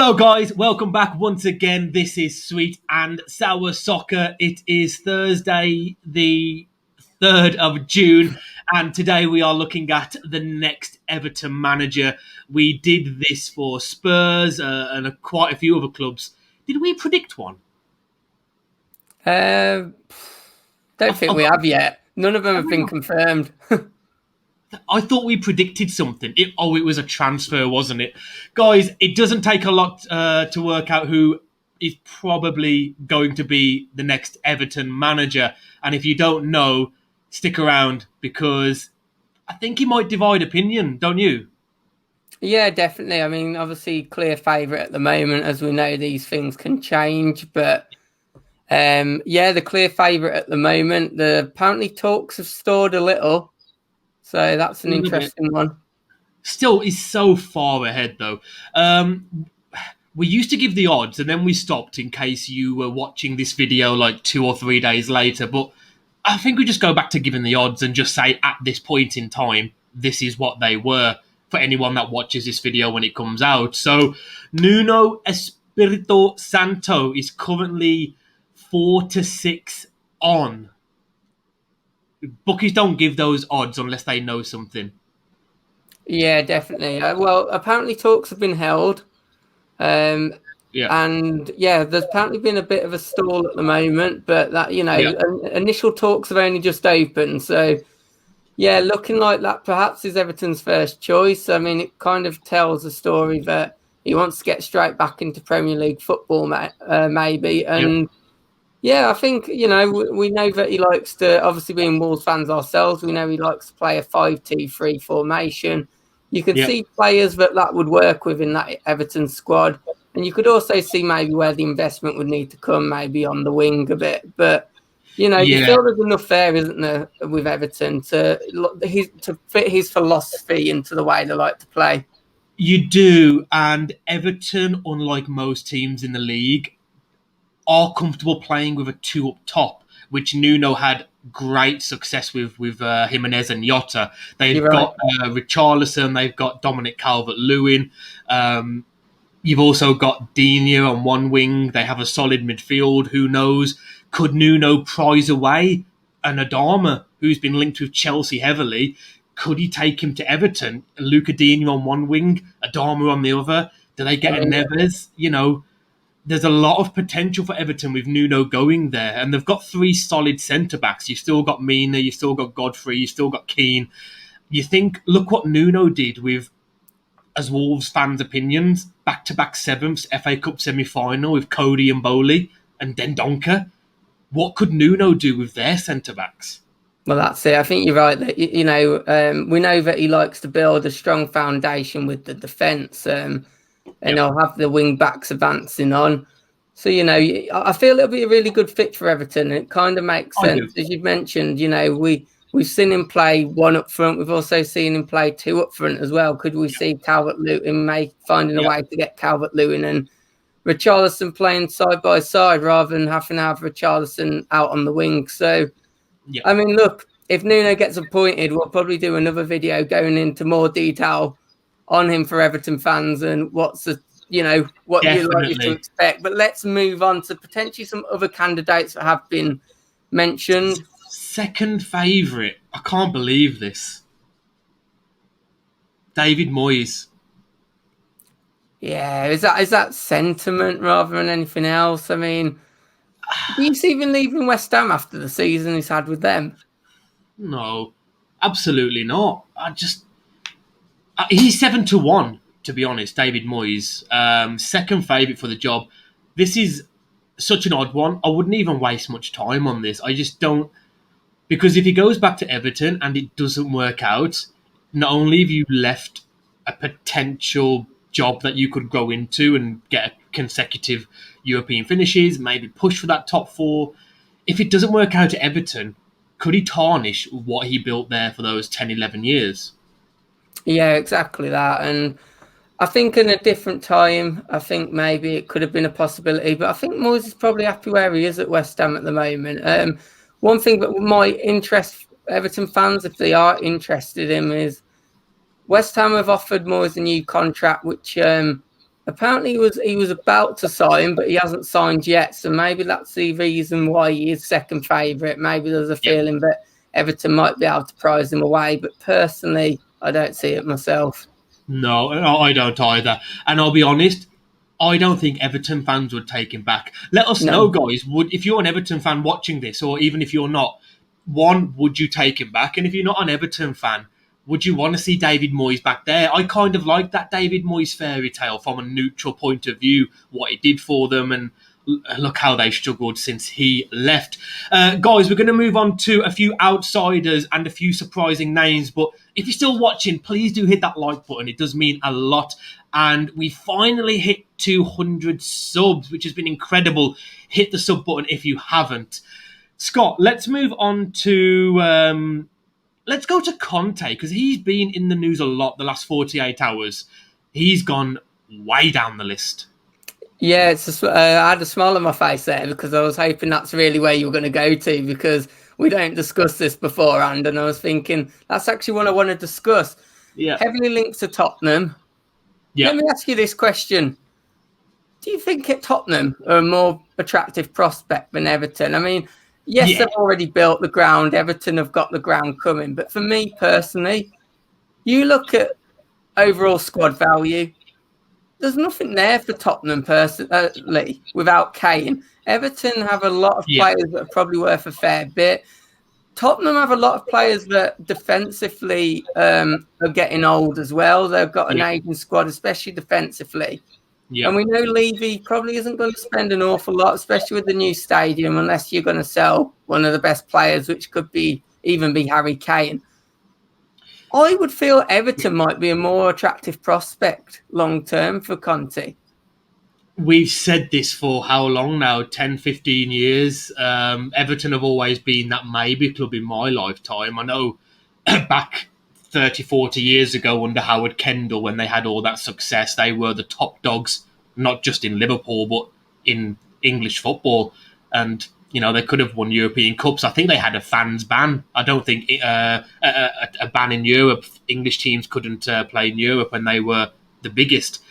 Hello, guys. Welcome back once again. This is Sweet and Sour Soccer. It is Thursday, the 3rd of June, and today we are looking at the next Everton manager. We did this for Spurs and quite a few other clubs. Did we predict one? Don't think we have yet. None of them have been confirmed. I thought we predicted something. It was a transfer, wasn't it? Guys, it doesn't take a lot to work out who is probably going to be the next Everton manager. And if you don't know, stick around because I think he might divide opinion, don't you? Yeah, definitely. I mean, obviously, clear favourite at the moment. As we know, these things can change. But the clear favourite at the moment. The apparently talks have stalled a little. So that's an interesting one. Still, is so far ahead, though. We used to give the odds, and then we stopped in case you were watching this video like 2 or 3 days later. But I think we just go back to giving the odds and just say at this point in time, this is what they were for anyone that watches this video when it comes out. So Nuno Espirito Santo is currently 4-6 on. Bookies don't give those odds unless they know something. Yeah, definitely. Well, apparently talks have been held. And there's apparently been a bit of a stall at the moment, but that, initial talks have only just opened. So, yeah, looking like that perhaps is Everton's first choice. I mean, it kind of tells a story that he wants to get straight back into Premier League football, maybe. And I think, we know that he likes to, obviously being Wolves fans ourselves, we know he likes to play a 5-2-3 formation. You can see players that would work with in that Everton squad. And you could also see maybe where the investment would need to come, maybe on the wing a bit. But, you feel there's enough there, isn't there, with Everton to fit his philosophy into the way they like to play. You do. And Everton, unlike most teams in the league, are comfortable playing with a 2 up top, which Nuno had great success with Jimenez and Jota. They've got Richarlison, they've got Dominic Calvert-Lewin. You've also got Digne on one wing. They have a solid midfield. Who knows? Could Nuno prize away an Adama, who's been linked with Chelsea heavily? Could he take him to Everton? Luca Digne on one wing, Adama on the other. Do they get a Neves? There's a lot of potential for Everton with Nuno going there. And they've got 3 solid centre-backs. You've still got Mina, you've still got Godfrey, you've still got Keane. You think, look what Nuno did with, as Wolves fans' opinions, back-to-back 7th FA Cup semi-final with Cody and Bowley and Dendoncker. What could Nuno do with their centre-backs? Well, that's it. I think you're right. That we know that he likes to build a strong foundation with the defence. And I'll have the wing backs advancing on. So, I feel it'll be a really good fit for Everton. It kind of makes sense. As you've mentioned, we've seen him play 1 up front. We've also seen him play 2 up front as well. Could we see Calvert-Lewin finding a way to get Calvert-Lewin and Richarlison playing side by side rather than having to have Richarlison out on the wing? So, I mean, look, if Nuno gets appointed, we'll probably do another video going into more detail on him for Everton fans and what you're likely to expect. But let's move on to potentially some other candidates that have been mentioned. Second favourite. I can't believe this. David Moyes. Yeah, is that sentiment rather than anything else? I mean, do you see him leaving West Ham after the season he's had with them? No, absolutely not. He's 7-1, to be honest, David Moyes. Second favourite for the job. This is such an odd one. I wouldn't even waste much time on this. I just don't. Because if he goes back to Everton and it doesn't work out, not only have you left a potential job that you could go into and get consecutive European finishes, maybe push for that top 4. If it doesn't work out at Everton, could he tarnish what he built there for those 10, 11 years? Yeah, exactly that. And I think in a different time, I think maybe it could have been a possibility. But I think Moyes is probably happy where he is at West Ham at the moment. One thing that might interest Everton fans, if they are interested in, is West Ham have offered Moyes a new contract, which Apparently, he was about to sign, but he hasn't signed yet. So maybe that's the reason why he is second favourite. Maybe there's a feeling that Everton might be able to prize him away. But personally, I don't see it myself. No, I don't either. And I'll be honest, I don't think Everton fans would take him back. Let us know, No. guys. Would if you're an Everton fan watching this, or even if you're not, one, would you take him back? And if you're not an Everton fan, would you want to see David Moyes back there? I kind of like that David Moyes fairy tale from a neutral point of view, what he did for them, and look how they've struggled since he left. Guys, we're going to move on to a few outsiders and a few surprising names. But if you're still watching, please do hit that like button. It does mean a lot. And we finally hit 200 subs, which has been incredible. Hit the sub button if you haven't. Scott, let's move on to... let's go to Conte, because he's been in the news a lot the last 48 hours. He's gone way down the list. Yeah, I had a smile on my face there because I was hoping that's really where you were going to go to, because we don't discuss this beforehand. And I was thinking, that's actually what I want to discuss. Yeah. Heavily linked to Tottenham. Yeah. Let me ask you this question. Do you think Tottenham are a more attractive prospect than Everton? I mean, yes, they've already built the ground. Everton have got the ground coming. But for me personally, you look at overall squad value, there's nothing there for Tottenham personally without Kane. Everton have a lot of players that are probably worth a fair bit. Tottenham have a lot of players that defensively are getting old as well. They've got an aging squad, especially defensively. And we know Levy probably isn't going to spend an awful lot, especially with the new stadium, unless you're going to sell one of the best players, which could even be Harry Kane. I would feel Everton might be a more attractive prospect long-term for Conte. We've said this for how long now? 10, 15 years. Everton have always been that maybe club in my lifetime. I know back 30, 40 years ago under Howard Kendall, when they had all that success, they were the top dogs, not just in Liverpool, but in English football. And they could have won European Cups. I think they had a fans ban. I don't think a ban in Europe. English teams couldn't play in Europe, and they were the biggest.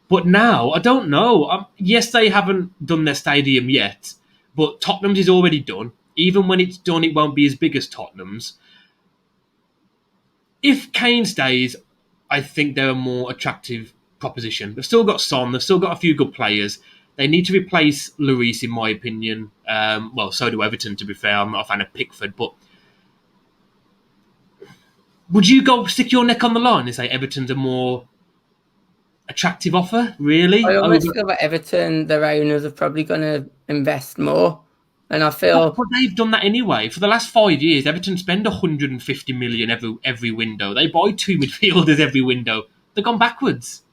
But now, I don't know. Yes, they haven't done their stadium yet, but Tottenham's is already done. Even when it's done, it won't be as big as Tottenham's. If Kane stays, I think they're a more attractive proposition. They've still got Son. They've still got a few good players. They need to replace Lloris, in my opinion. Well, so do Everton, to be fair. I'm not a fan of Pickford, but would you go stick your neck on the line and say Everton's a more attractive offer, really? I almost feel that Everton, their owners, are probably going to invest more. And I feel... But they've done that anyway. For the last 5 years, Everton spend 150 million every window. They buy 2 midfielders every window. They've gone backwards.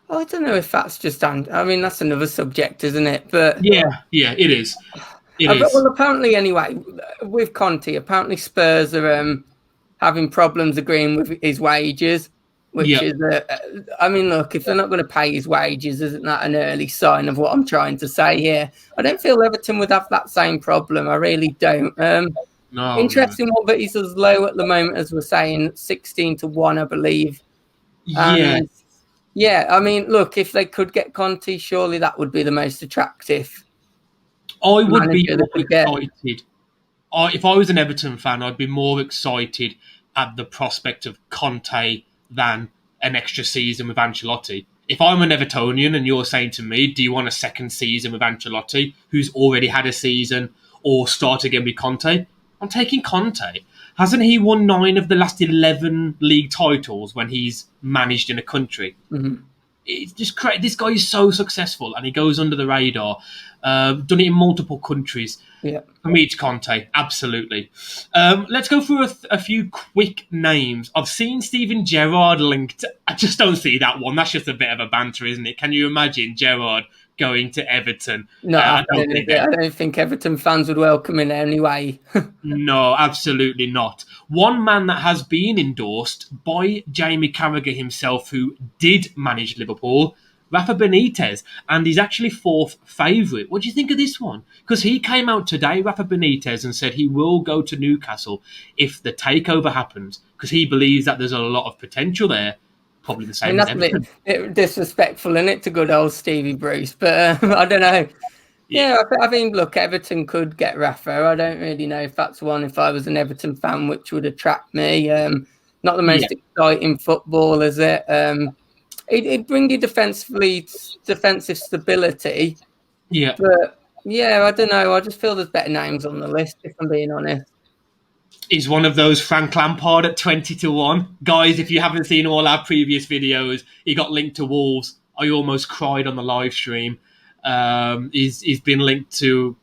I don't know if that's just... I mean, that's another subject, isn't it? But yeah, it is. Well, apparently, anyway, with Conte, apparently Spurs are having problems agreeing with his wages, which is... I mean, look, if they're not going to pay his wages, isn't that an early sign of what I'm trying to say here? I don't feel Everton would have that same problem. I really don't. Interesting one, but he's as low at the moment as we're saying, 16-1, I believe. Yeah, I mean, look, if they could get Conte, surely that would be the most attractive. I would be more excited. If I was an Everton fan, I'd be more excited at the prospect of Conte than an extra season with Ancelotti. If I'm an Evertonian and you're saying to me, do you want a second season with Ancelotti, who's already had a season, or start again with Conte? I'm taking Conte. Hasn't he won 9 of the last 11 league titles when he's managed in a country? Mm-hmm. It's just crazy. This guy is so successful and he goes under the radar. Done it in multiple countries. Yeah. For me, it's Conte. Absolutely. Let's go through a few quick names. I've seen Steven Gerrard linked. I just don't see that one. That's just a bit of a banter, isn't it? Can you imagine Gerrard going to Everton? No, I don't think Everton fans would welcome him anyway. No, absolutely not. One man that has been endorsed by Jamie Carragher himself, who did manage Liverpool, Rafa Benitez, and he's actually fourth favourite. What do you think of this one? Because he came out today, Rafa Benitez, and said he will go to Newcastle if the takeover happens, because he believes that there's a lot of potential there. Probably the same as Everton. That's a bit disrespectful, isn't it, to good old Stevie Bruce? But I don't know. Yeah, I think, look, Everton could get Rafa. I don't really know if that's one, if I was an Everton fan, which would attract me. Not the most exciting football, is it? It'd bring you defensive stability. Yeah. But, yeah, I don't know. I just feel there's better names on the list, if I'm being honest. Is one of those Frank Lampard at 20-1. Guys, if you haven't seen all our previous videos, he got linked to Wolves. I almost cried on the live stream. He's been linked to.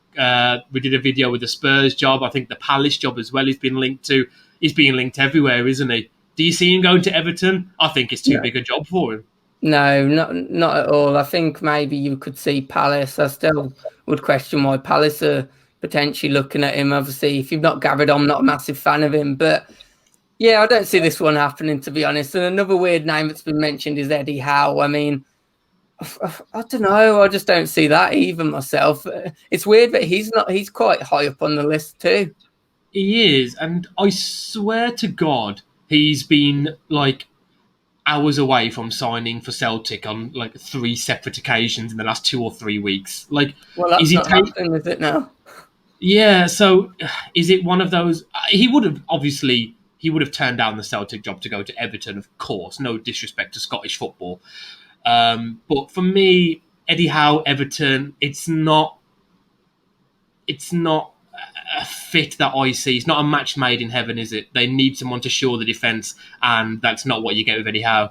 We did a video with the Spurs job. I think the Palace job as well. He's been linked to. He's being linked everywhere, isn't he? Do you see him going to Everton? I think it's too big a job for him. No, not at all. I think maybe you could see Palace. I still would question why Palace are potentially looking at him. Obviously, if you've not gathered, I'm not a massive fan of him, but yeah, I don't see this one happening, to be honest. And another weird name that's been mentioned is Eddie Howe. I mean, I don't know. I just don't see that even myself. It's weird that he's not. He's quite high up on the list too. He is, and I swear to God, he's been like hours away from signing for Celtic on like 3 separate occasions in the last 2 or 3 weeks. Like, well, that's not happening, is it now? Yeah. So, is it one of those? He would have turned down the Celtic job to go to Everton, of course. No disrespect to Scottish football. But for me, Eddie Howe, Everton, it's not a fit that I see. It's not a match made in heaven, is it? They need someone to shore the defence, and that's not what you get with Eddie Howe.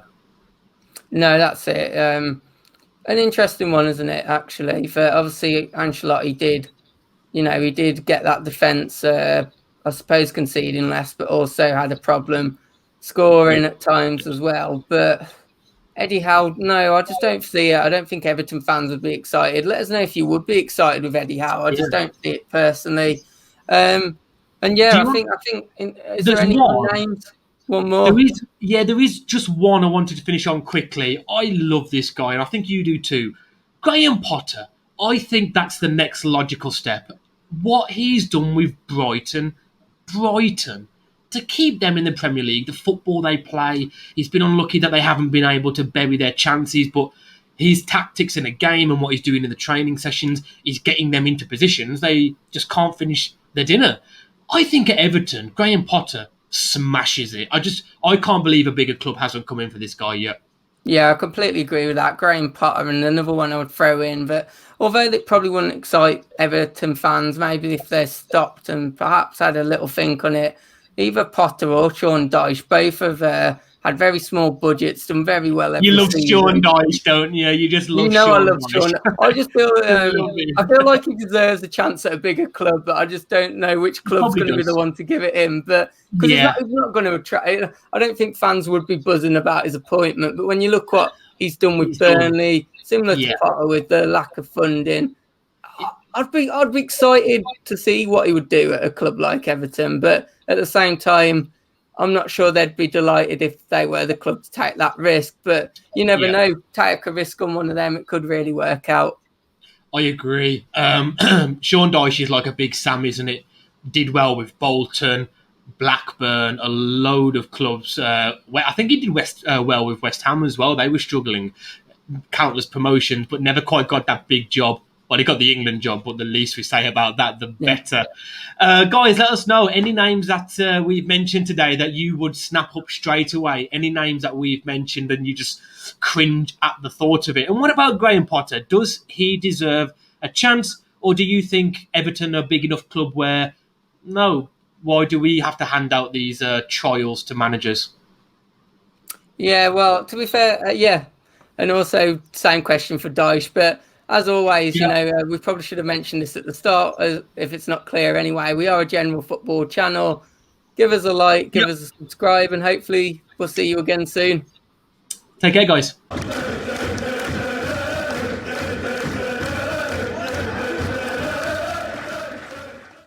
No, that's it. An interesting one, isn't it, actually? For obviously, Ancelotti did, he did get that defence, I suppose, conceding less, but also had a problem scoring at times as well. But Eddie Howe, no, I just don't see it. I don't think Everton fans would be excited. Let us know if you would be excited with Eddie Howe. I just don't see it personally. And yeah, I think. Is there any names? One more. There is just one I wanted to finish on quickly. I love this guy, and I think you do too. Graham Potter. I think that's the next logical step. What he's done with Brighton. To keep them in the Premier League, the football they play, he's been unlucky that they haven't been able to bury their chances, but his tactics in a game and what he's doing in the training sessions is getting them into positions they just can't finish their dinner. I think at Everton, Graham Potter smashes it. I can't believe a bigger club hasn't come in for this guy yet. Yeah, I completely agree with that. Graham Potter, and another one I would throw in, but although it probably wouldn't excite Everton fans, maybe if they're stopped and perhaps had a little think on it, either Potter or Sean Dyche, both have had very small budgets, done very well every season. You love season. Sean Dyche, don't you? You just love Sean I love Sean. I just feel I feel like he deserves a chance at a bigger club, but I just don't know which club's going to be the one to give it him. But because he's not going to attract, I don't think fans would be buzzing about his appointment. But when you look what he's done with Burnley, similar to Potter with the lack of funding, I'd be excited to see what he would do at a club like Everton. But at the same time, I'm not sure they'd be delighted if they were the club to take that risk. But you never know. Take a risk on one of them. It could really work out. I agree. Sean Dyche is like a big Sam, isn't it? Did well with Bolton, Blackburn, a load of clubs. I think he did well with West Ham as well. They were struggling. Countless promotions, but never quite got that big job. Well, he got the England job, but the least we say about that, the better. Guys, let us know any names that we've mentioned today that you would snap up straight away. Any names that we've mentioned and you just cringe at the thought of it. And what about Graham Potter? Does he deserve a chance? Or do you think Everton are a big enough club where, no, why do we have to hand out these trials to managers? Yeah, well, to be fair, yeah. And also, same question for Dyche, but as always, we probably should have mentioned this at the start, if it's not clear anyway. We are a general football channel. Give us a like, give us a subscribe, and hopefully we'll see you again soon. Take care, guys.